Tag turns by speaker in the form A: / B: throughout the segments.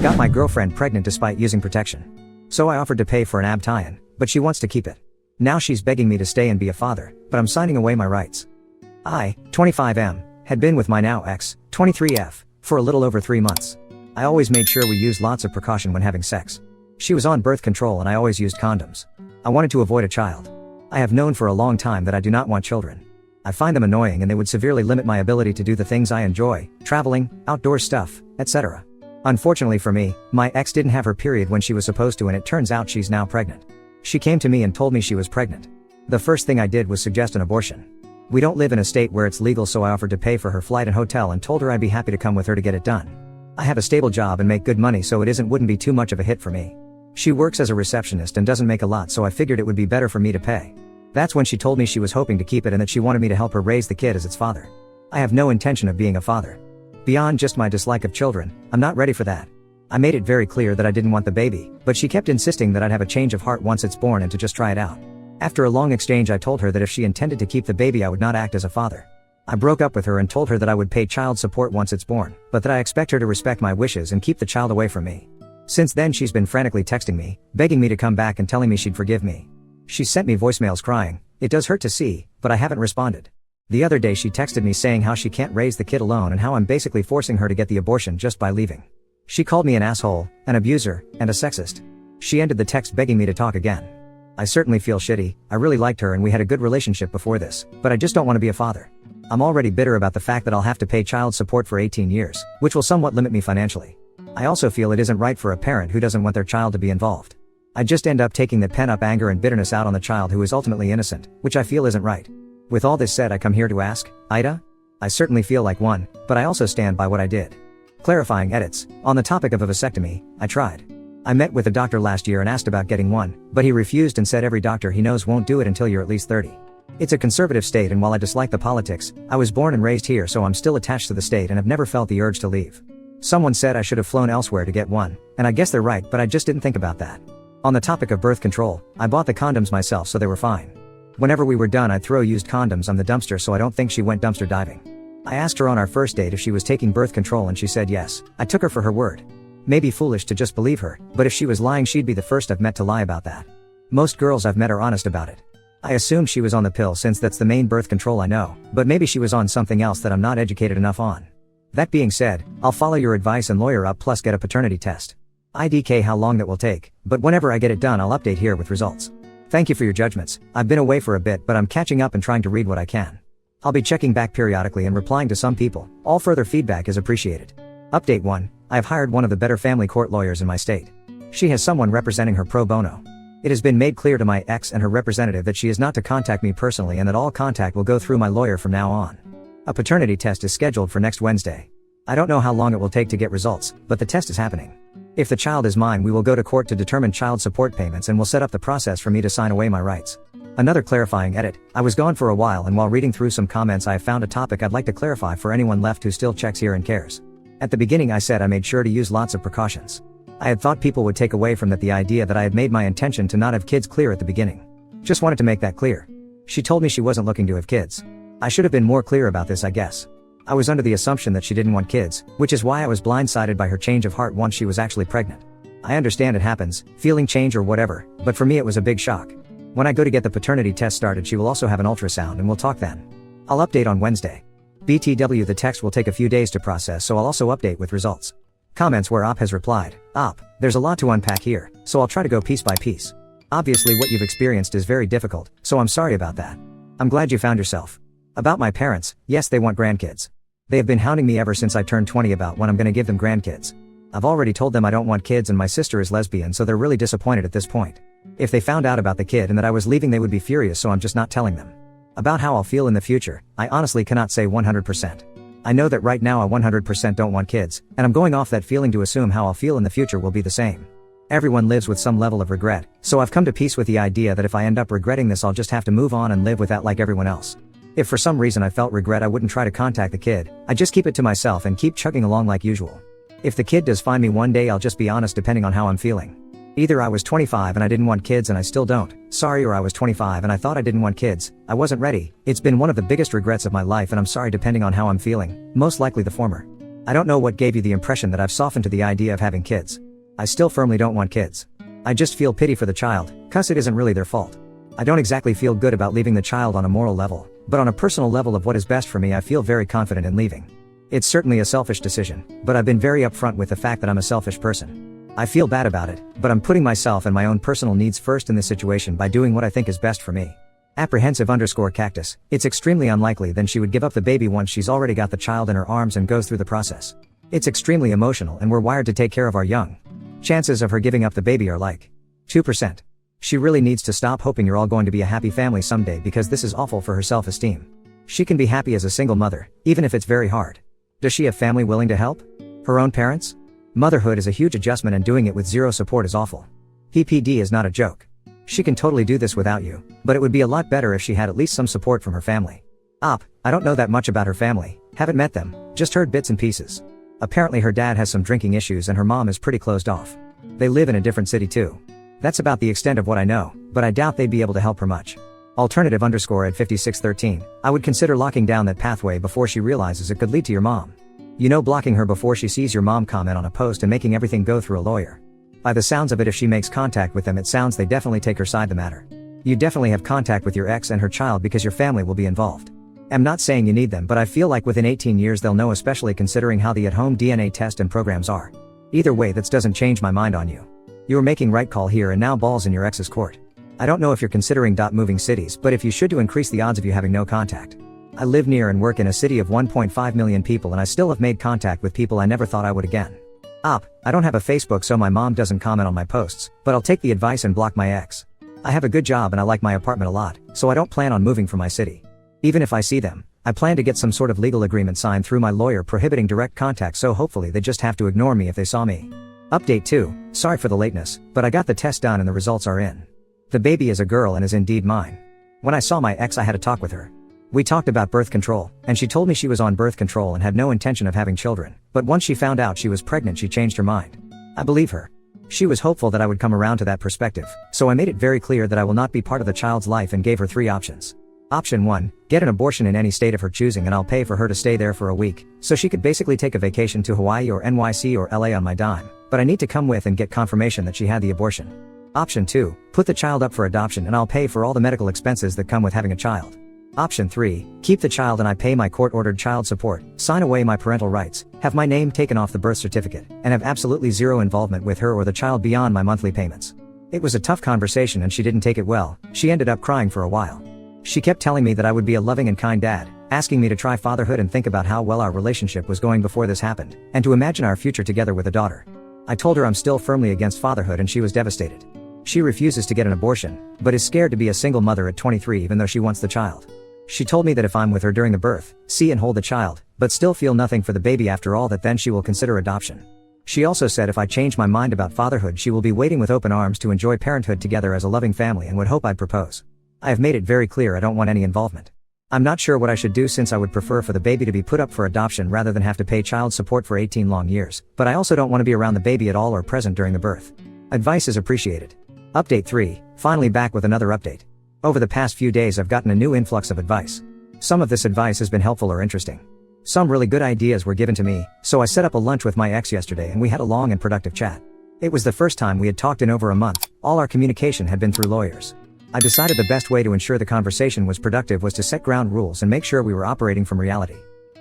A: got my girlfriend pregnant despite using protection. So I offered to pay for an ab tie-in, but she wants to keep it. Now she's begging me to stay and be a father, but I'm signing away my rights. I, 25M, had been with my now ex, 23F, for a little over 3 months. I always made sure we used lots of precaution when having sex. She was on birth control and I always used condoms. I wanted to avoid a child. I have known for a long time that I do not want children. I find them annoying and they would severely limit my ability to do the things I enjoy, traveling, outdoor stuff, etc. Unfortunately for me, my ex didn't have her period when she was supposed to, and it turns out she's now pregnant. She came to me and told me she was pregnant. The first thing I did was suggest an abortion. We don't live in a state where it's legal, so I offered to pay for her flight and hotel and told her I'd be happy to come with her to get it done. I have a stable job and make good money, so it wouldn't be too much of a hit for me. She works as a receptionist and doesn't make a lot, so I figured it would be better for me to pay. That's when she told me she was hoping to keep it and that she wanted me to help her raise the kid as its father. I have no intention of being a father. Beyond just my dislike of children, I'm not ready for that. I made it very clear that I didn't want the baby, but she kept insisting that I'd have a change of heart once it's born and to just try it out. After a long exchange, I told her that if she intended to keep the baby, I would not act as a father. I broke up with her and told her that I would pay child support once it's born, but that I expect her to respect my wishes and keep the child away from me. Since then, she's been frantically texting me, begging me to come back and telling me she'd forgive me. She sent me voicemails crying. It does hurt to see, but I haven't responded. The other day she texted me saying how she can't raise the kid alone and how I'm basically forcing her to get the abortion just by leaving. She called me an asshole, an abuser, and a sexist. She ended the text begging me to talk again. I certainly feel shitty. I really liked her and we had a good relationship before this, but I just don't want to be a father. I'm already bitter about the fact that I'll have to pay child support for 18 years, which will somewhat limit me financially. I also feel it isn't right for a parent who doesn't want their child to be involved. I just end up taking the pent-up anger and bitterness out on the child who is ultimately innocent, which I feel isn't right. With all this said, I come here to ask, Ida? I certainly feel like one, but I also stand by what I did. Clarifying edits. On the topic of a vasectomy, I tried. I met with a doctor last year and asked about getting one, but he refused and said every doctor he knows won't do it until you're at least 30. It's a conservative state, and while I dislike the politics, I was born and raised here, so I'm still attached to the state and have never felt the urge to leave. Someone said I should have flown elsewhere to get one, and I guess they're right, but I just didn't think about that. On the topic of birth control, I bought the condoms myself, so they were fine. Whenever we were done, I'd throw used condoms on the dumpster, so I don't think she went dumpster diving. I asked her on our first date if she was taking birth control and she said yes. I took her for her word. Maybe foolish to just believe her, but if she was lying, she'd be the first I've met to lie about that. Most girls I've met are honest about it. I assumed she was on the pill since that's the main birth control I know, but maybe she was on something else that I'm not educated enough on. That being said, I'll follow your advice and lawyer up, plus get a paternity test. IDK how long that will take, but whenever I get it done I'll update here with results. Thank you for your judgments. I've been away for a bit, but I'm catching up and trying to read what I can. I'll be checking back periodically and replying to some people. All further feedback is appreciated. Update 1. I have hired one of the better family court lawyers in my state. She has someone representing her pro bono. It has been made clear to my ex and her representative that she is not to contact me personally and that all contact will go through my lawyer from now on. A paternity test is scheduled for next Wednesday. I don't know how long it will take to get results, but the test is happening. If the child is mine, we will go to court to determine child support payments and will set up the process for me to sign away my rights. Another clarifying edit. I was gone for a while, and while reading through some comments I have found a topic I'd like to clarify for anyone left who still checks here and cares. At the beginning I said I made sure to use lots of precautions. I had thought people would take away from that the idea that I had made my intention to not have kids clear at the beginning. Just wanted to make that clear. She told me she wasn't looking to have kids. I should have been more clear about this, I guess. I was under the assumption that she didn't want kids, which is why I was blindsided by her change of heart once she was actually pregnant. I understand it happens, feeling change or whatever, but for me it was a big shock. When I go to get the paternity test started, she will also have an ultrasound and we'll talk then. I'll update on Wednesday. BTW, the text will take a few days to process, so I'll also update with results. Comments where Op has replied, Op, there's a lot to unpack here, so I'll try to go piece by piece. Obviously what you've experienced is very difficult, so I'm sorry about that. I'm glad you found yourself. About my parents, yes, they want grandkids. They have been hounding me ever since I turned 20 about when I'm gonna give them grandkids. I've already told them I don't want kids and my sister is lesbian, so they're really disappointed at this point. If they found out about the kid and that I was leaving, they would be furious, so I'm just not telling them. About how I'll feel in the future, I honestly cannot say 100%. I know that right now I 100% don't want kids, and I'm going off that feeling to assume how I'll feel in the future will be the same. Everyone lives with some level of regret, so I've come to peace with the idea that if I end up regretting this, I'll just have to move on and live with that like everyone else. If for some reason I felt regret, I wouldn't try to contact the kid. I just keep it to myself and keep chugging along like usual. If the kid does find me one day, I'll just be honest depending on how I'm feeling. Either I was 25 and I didn't want kids and I still don't, sorry, or I was 25 and I thought I didn't want kids, I wasn't ready. It's been one of the biggest regrets of my life and I'm sorry depending on how I'm feeling, most likely the former. I don't know what gave you the impression that I've softened to the idea of having kids. I still firmly don't want kids. I just feel pity for the child, cause it isn't really their fault. I don't exactly feel good about leaving the child on a moral level, but on a personal level of what is best for me I feel very confident in leaving. It's certainly a selfish decision, but I've been very upfront with the fact that I'm a selfish person. I feel bad about it, but I'm putting myself and my own personal needs first in this situation by doing what I think is best for me. Apprehensive_cactus, it's extremely unlikely then she would give up the baby once she's already got the child in her arms and goes through the process. It's extremely emotional and we're wired to take care of our young. Chances of her giving up the baby are like 2%. She really needs to stop hoping you're all going to be a happy family someday because this is awful for her self-esteem. She can be happy as a single mother, even if it's very hard. Does she have family willing to help? Her own parents? Motherhood is a huge adjustment and doing it with zero support is awful. PPD is not a joke. She can totally do this without you, but it would be a lot better if she had at least some support from her family. I don't know that much about her family, haven't met them, just heard bits and pieces. Apparently her dad has some drinking issues and her mom is pretty closed off. They live in a different city too. That's about the extent of what I know, but I doubt they'd be able to help her much. Alternative_at5613, I would consider locking down that pathway before she realizes it could lead to your mom. You know, blocking her before she sees your mom comment on a post and making everything go through a lawyer. By the sounds of it, if she makes contact with them, it sounds they definitely take her side the matter. You definitely have contact with your ex and her child because your family will be involved. I'm not saying you need them, but I feel like within 18 years they'll know, especially considering how the at-home DNA test and programs are. Either way, that doesn't change my mind on you. You're making right call here and now balls in your ex's court. I don't know if you're considering moving cities, but if you should, to increase the odds of you having no contact. I live near and work in a city of 1.5 million people and I still have made contact with people I never thought I would again. I don't have a Facebook so my mom doesn't comment on my posts, but I'll take the advice and block my ex. I have a good job and I like my apartment a lot, so I don't plan on moving from my city. Even if I see them, I plan to get some sort of legal agreement signed through my lawyer prohibiting direct contact, so hopefully they just have to ignore me if they saw me. Update 2, sorry for the lateness, but I got the test done and the results are in. The baby is a girl and is indeed mine. When I saw my ex I had a talk with her. We talked about birth control, and she told me she was on birth control and had no intention of having children, but once she found out she was pregnant she changed her mind. I believe her. She was hopeful that I would come around to that perspective, so I made it very clear that I will not be part of the child's life and gave her 3 options. Option 1, get an abortion in any state of her choosing and I'll pay for her to stay there for a week, so she could basically take a vacation to Hawaii or NYC or LA on my dime, but I need to come with and get confirmation that she had the abortion. Option 2, put the child up for adoption and I'll pay for all the medical expenses that come with having a child. Option 3, keep the child and I pay my court-ordered child support, sign away my parental rights, have my name taken off the birth certificate, and have absolutely zero involvement with her or the child beyond my monthly payments. It was a tough conversation and she didn't take it well. She ended up crying for a while. She kept telling me that I would be a loving and kind dad, asking me to try fatherhood and think about how well our relationship was going before this happened, and to imagine our future together with a daughter. I told her I'm still firmly against fatherhood and she was devastated. She refuses to get an abortion, but is scared to be a single mother at 23 even though she wants the child. She told me that if I'm with her during the birth, see and hold the child, but still feel nothing for the baby after all, that then she will consider adoption. She also said if I change my mind about fatherhood she will be waiting with open arms to enjoy parenthood together as a loving family and would hope I'd propose. I have made it very clear I don't want any involvement. I'm not sure what I should do since I would prefer for the baby to be put up for adoption rather than have to pay child support for 18 long years, but I also don't want to be around the baby at all or present during the birth. Advice is appreciated. Update 3, finally back with another update. Over the past few days I've gotten a new influx of advice. Some of this advice has been helpful or interesting. Some really good ideas were given to me, so I set up a lunch with my ex yesterday and we had a long and productive chat. It was the first time we had talked in over a month, all our communication had been through lawyers. I decided the best way to ensure the conversation was productive was to set ground rules and make sure we were operating from reality.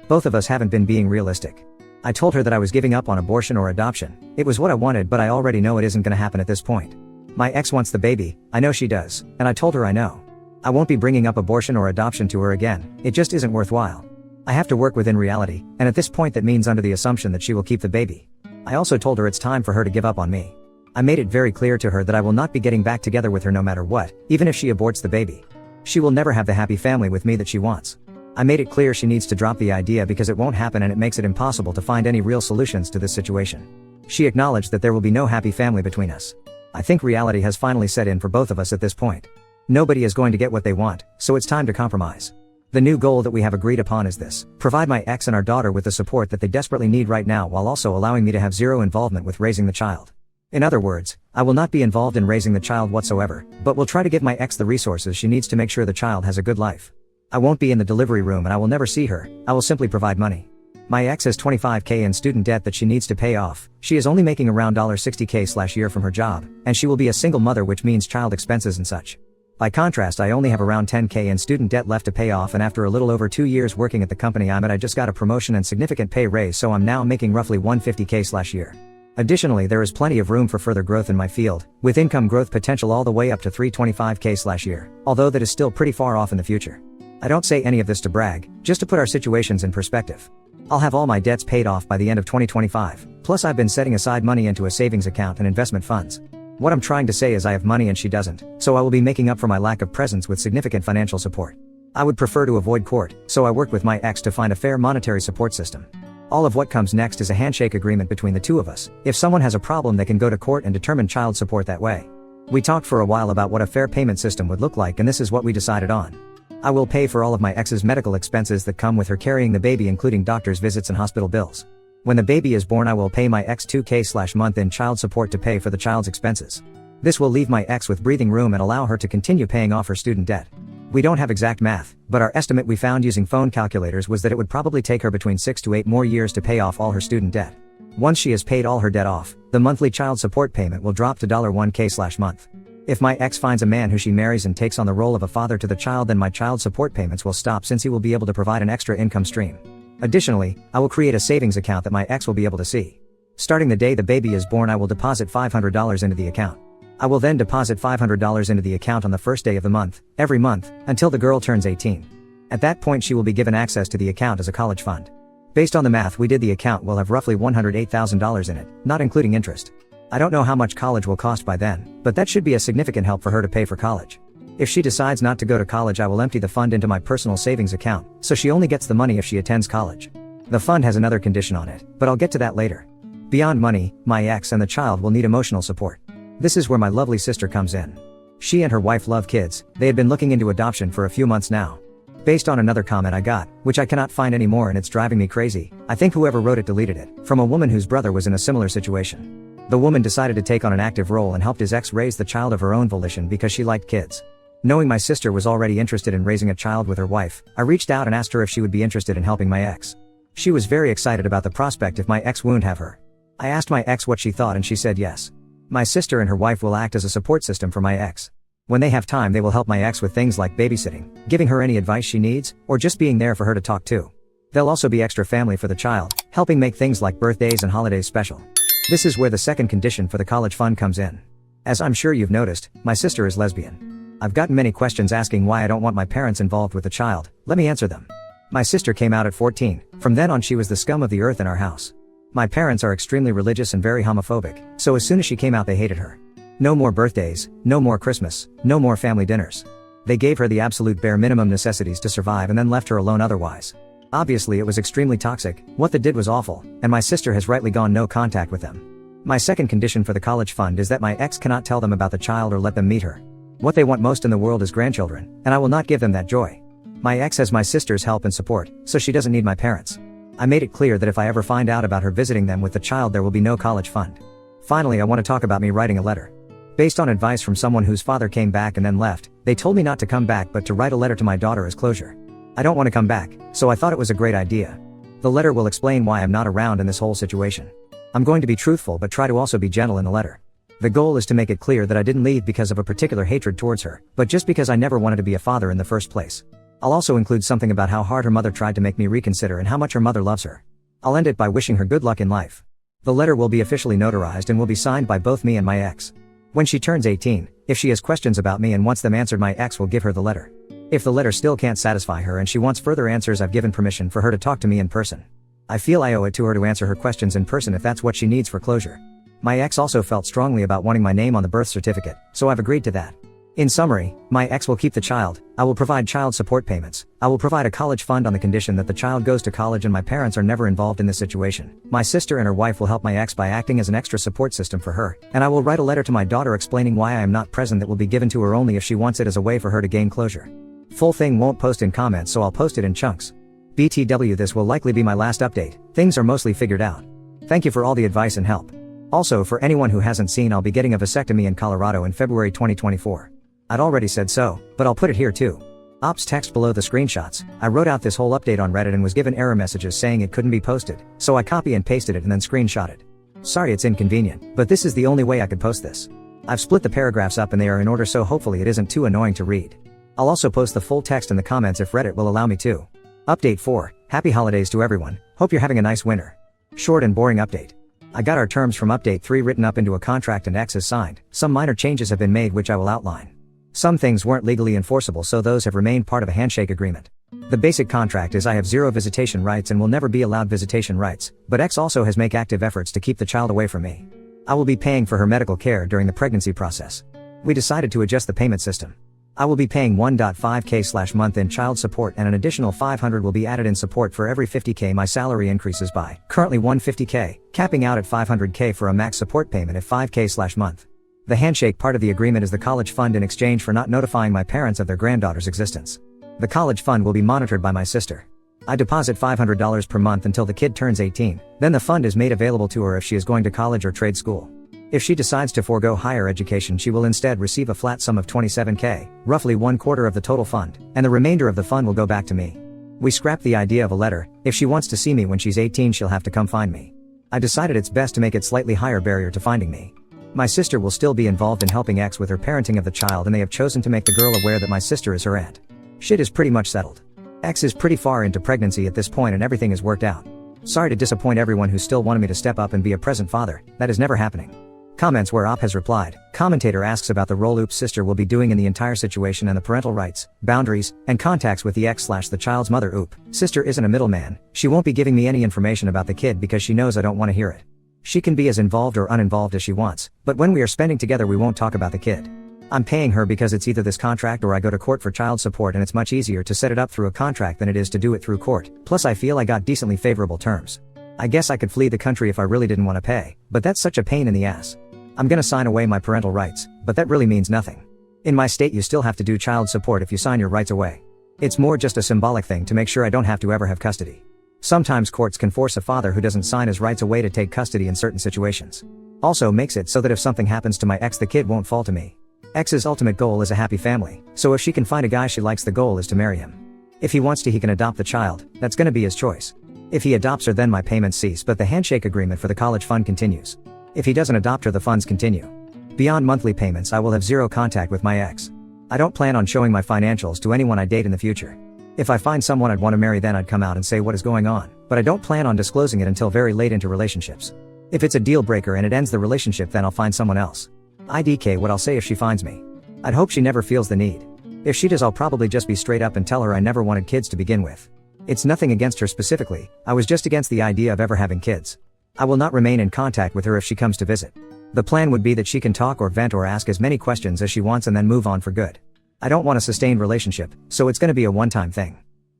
A: Both of us haven't been being realistic. I told her that I was giving up on abortion or adoption. It was what I wanted, but I already know it isn't gonna happen at this point. My ex wants the baby, I know she does, and I told her I know. I won't be bringing up abortion or adoption to her again, it just isn't worthwhile. I have to work within reality, and at this point that means under the assumption that she will keep the baby. I also told her it's time for her to give up on me. I made it very clear to her that I will not be getting back together with her no matter what, even if she aborts the baby. She will never have the happy family with me that she wants. I made it clear she needs to drop the idea because it won't happen and it makes it impossible to find any real solutions to this situation. She acknowledged that there will be no happy family between us. I think reality has finally set in for both of us at this point. Nobody is going to get what they want, so it's time to compromise. The new goal that we have agreed upon is this: provide my ex and our daughter with the support that they desperately need right now while also allowing me to have zero involvement with raising the child. In other words, I will not be involved in raising the child whatsoever, but will try to give my ex the resources she needs to make sure the child has a good life. I won't be in the delivery room and I will never see her, I will simply provide money. My ex has $25K in student debt that she needs to pay off. She is only making around $60K/year from her job, and she will be a single mother, which means child expenses and such. By contrast, I only have around $10K in student debt left to pay off, and after a little over 2 years working at the company I'm at, I just got a promotion and significant pay raise, so I'm now making roughly $150K/year. Additionally, there is plenty of room for further growth in my field, with income growth potential all the way up to $325K/year, although that is still pretty far off in the future. I don't say any of this to brag, just to put our situations in perspective. I'll have all my debts paid off by the end of 2025, plus I've been setting aside money into a savings account and investment funds. What I'm trying to say is I have money and she doesn't, so I will be making up for my lack of presence with significant financial support. I would prefer to avoid court, so I worked with my ex to find a fair monetary support system. All of what comes next is a handshake agreement between the two of us. If someone has a problem, they can go to court and determine child support that way. We talked for a while about what a fair payment system would look like, and this is what we decided on. I will pay for all of my ex's medical expenses that come with her carrying the baby, including doctor's visits and hospital bills. When the baby is born, I will pay my ex $2K/month in child support to pay for the child's expenses. This will leave my ex with breathing room and allow her to continue paying off her student debt. We don't have exact math, but our estimate we found using phone calculators was that it would probably take her between 6 to 8 more years to pay off all her student debt. Once she has paid all her debt off, the monthly child support payment will drop to $1K/month. If my ex finds a man who she marries and takes on the role of a father to the child, then my child support payments will stop, since he will be able to provide an extra income stream. Additionally, I will create a savings account that my ex will be able to see. Starting the day the baby is born, I will deposit $500 into the account. I will then deposit $500 into the account on the first day of the month, every month, until the girl turns 18. At that point, she will be given access to the account as a college fund. Based on the math we did, the account will have roughly $108,000 in it, not including interest. I don't know how much college will cost by then, but that should be a significant help for her to pay for college. If she decides not to go to college, I will empty the fund into my personal savings account, so she only gets the money if she attends college. The fund has another condition on it, but I'll get to that later. Beyond money, my ex and the child will need emotional support. This is where my lovely sister comes in. She and her wife love kids. They had been looking into adoption for a few months now. Based on another comment I got, which I cannot find anymore and it's driving me crazy, I think whoever wrote it deleted it, from a woman whose brother was in a similar situation. The woman decided to take on an active role and helped his ex raise the child of her own volition because she liked kids. Knowing my sister was already interested in raising a child with her wife, I reached out and asked her if she would be interested in helping my ex. She was very excited about the prospect if my ex wouldn't have her. I asked my ex what she thought and she said yes. My sister and her wife will act as a support system for my ex. When they have time, they will help my ex with things like babysitting, giving her any advice she needs, or just being there for her to talk to. They'll also be extra family for the child, helping make things like birthdays and holidays special. This is where the second condition for the college fund comes in. As I'm sure you've noticed, my sister is lesbian. I've gotten many questions asking why I don't want my parents involved with the child. Let me answer them. My sister came out at 14. From then on, she was the scum of the earth in our house. My parents are extremely religious and very homophobic, so as soon as she came out, they hated her. No more birthdays, no more Christmas, no more family dinners. They gave her the absolute bare minimum necessities to survive and then left her alone otherwise. Obviously, it was extremely toxic. What they did was awful, and my sister has rightly gone no contact with them. My second condition for the college fund is that my ex cannot tell them about the child or let them meet her. What they want most in the world is grandchildren, and I will not give them that joy. My ex has my sister's help and support, so she doesn't need my parents. I made it clear that if I ever find out about her visiting them with the child, there will be no college fund. Finally, I want to talk about me writing a letter. Based on advice from someone whose father came back and then left, they told me not to come back but to write a letter to my daughter as closure. I don't want to come back, so I thought it was a great idea. The letter will explain why I'm not around in this whole situation. I'm going to be truthful but try to also be gentle in the letter. The goal is to make it clear that I didn't leave because of a particular hatred towards her, but just because I never wanted to be a father in the first place. I'll also include something about how hard her mother tried to make me reconsider and how much her mother loves her. I'll end it by wishing her good luck in life. The letter will be officially notarized and will be signed by both me and my ex. When she turns 18, if she has questions about me and wants them answered, my ex will give her the letter. If the letter still can't satisfy her and she wants further answers, I've given permission for her to talk to me in person. I feel I owe it to her to answer her questions in person if that's what she needs for closure. My ex also felt strongly about wanting my name on the birth certificate, so I've agreed to that. In summary, my ex will keep the child, I will provide child support payments, I will provide a college fund on the condition that the child goes to college and my parents are never involved in this situation. My sister and her wife will help my ex by acting as an extra support system for her, and I will write a letter to my daughter explaining why I am not present that will be given to her only if she wants it as a way for her to gain closure. Full thing won't post in comments, so I'll post it in chunks. BTW, this will likely be my last update. Things are mostly figured out. Thank you for all the advice and help. Also, for anyone who hasn't seen, I'll be getting a vasectomy in Colorado in February 2024. I'd already said so, but I'll put it here too. Ops text below the screenshots. I wrote out this whole update on Reddit and was given error messages saying it couldn't be posted, so I copy and pasted it and then screenshot it. Sorry it's inconvenient, but this is the only way I could post this. I've split the paragraphs up and they are in order so hopefully it isn't too annoying to read. I'll also post the full text in the comments if Reddit will allow me to. Update 4. Happy holidays to everyone. Hope you're having a nice winter. Short and boring update. I got our terms from update 3 written up into a contract and X is signed. Some minor changes have been made which I will outline. Some things weren't legally enforceable so those have remained part of a handshake agreement. The basic contract is I have 0 visitation rights and will never be allowed visitation rights, but X also has make active efforts to keep the child away from me. I will be paying for her medical care during the pregnancy process. We decided to adjust the payment system. I will be paying 1.5k/month in child support and an additional 500 will be added in support for every 50k my salary increases by, currently 150k, capping out at 500k for a max support payment at 5k/month. The handshake part of the agreement is the college fund in exchange for not notifying my parents of their granddaughter's existence. The college fund will be monitored by my sister. I deposit $500 per month until the kid turns 18, then the fund is made available to her if she is going to college or trade school. If she decides to forego higher education she will instead receive a flat sum of 27k, roughly 1/4 of the total fund, and the remainder of the fund will go back to me. We scrapped the idea of a letter. If she wants to see me when she's 18 she'll have to come find me. I decided it's best to make it slightly higher barrier to finding me. My sister will still be involved in helping X with her parenting of the child and they have chosen to make the girl aware that my sister is her aunt. Shit is pretty much settled. X is pretty far into pregnancy at this point and everything is worked out. Sorry to disappoint everyone who still wanted me to step up and be a present father, that is never happening. Comments where Op has replied. Commentator asks about the role Oop's sister will be doing in the entire situation and the parental rights, boundaries, and contacts with the X/the child's mother. Oop, sister isn't a middleman, she won't be giving me any information about the kid because she knows I don't want to hear it. She can be as involved or uninvolved as she wants, but when we are spending together we won't talk about the kid. I'm paying her because it's either this contract or I go to court for child support and it's much easier to set it up through a contract than it is to do it through court, plus I feel I got decently favorable terms. I guess I could flee the country if I really didn't want to pay, but that's such a pain in the ass. I'm gonna sign away my parental rights, but that really means nothing. In my state you still have to do child support if you sign your rights away. It's more just a symbolic thing to make sure I don't have to ever have custody. Sometimes courts can force a father who doesn't sign his rights away to take custody in certain situations. Also makes it so that if something happens to my ex the kid won't fall to me. X's ultimate goal is a happy family, so if she can find a guy she likes the goal is to marry him. If he wants to he can adopt the child, that's gonna be his choice. If he adopts her then my payments cease but the handshake agreement for the college fund continues. If he doesn't adopt her the funds continue. Beyond monthly payments I will have 0 contact with my ex. I don't plan on showing my financials to anyone I date in the future. If I find someone I'd want to marry then I'd come out and say what is going on, but I don't plan on disclosing it until very late into relationships. If it's a deal breaker and it ends the relationship then I'll find someone else. IDK what I'll say if she finds me. I'd hope she never feels the need. If she does I'll probably just be straight up and tell her I never wanted kids to begin with. It's nothing against her specifically, I was just against the idea of ever having kids. I will not remain in contact with her if she comes to visit. The plan would be that she can talk or vent or ask as many questions as she wants and then move on for good. I don't want a sustained relationship, so it's gonna be a one-time thing.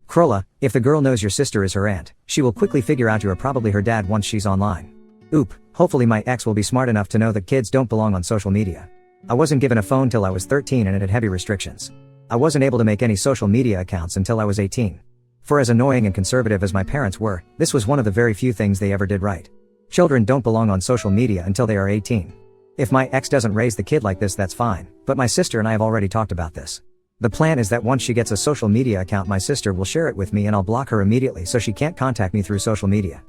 A: Krola, if the girl knows your sister is her aunt, she will quickly figure out you are probably her dad once she's online. Oop, hopefully my ex will be smart enough to know that kids don't belong on social media. I wasn't given a phone till I was 13 and it had heavy restrictions. I wasn't able to make any social media accounts until I was 18. For as annoying and conservative as my parents were, this was one of the very few things they ever did right. Children don't belong on social media until they are 18. If my ex doesn't raise the kid like this that's fine, but my sister and I have already talked about this. The plan is that once she gets a social media account my sister will share it with me and I'll block her immediately so she can't contact me through social media.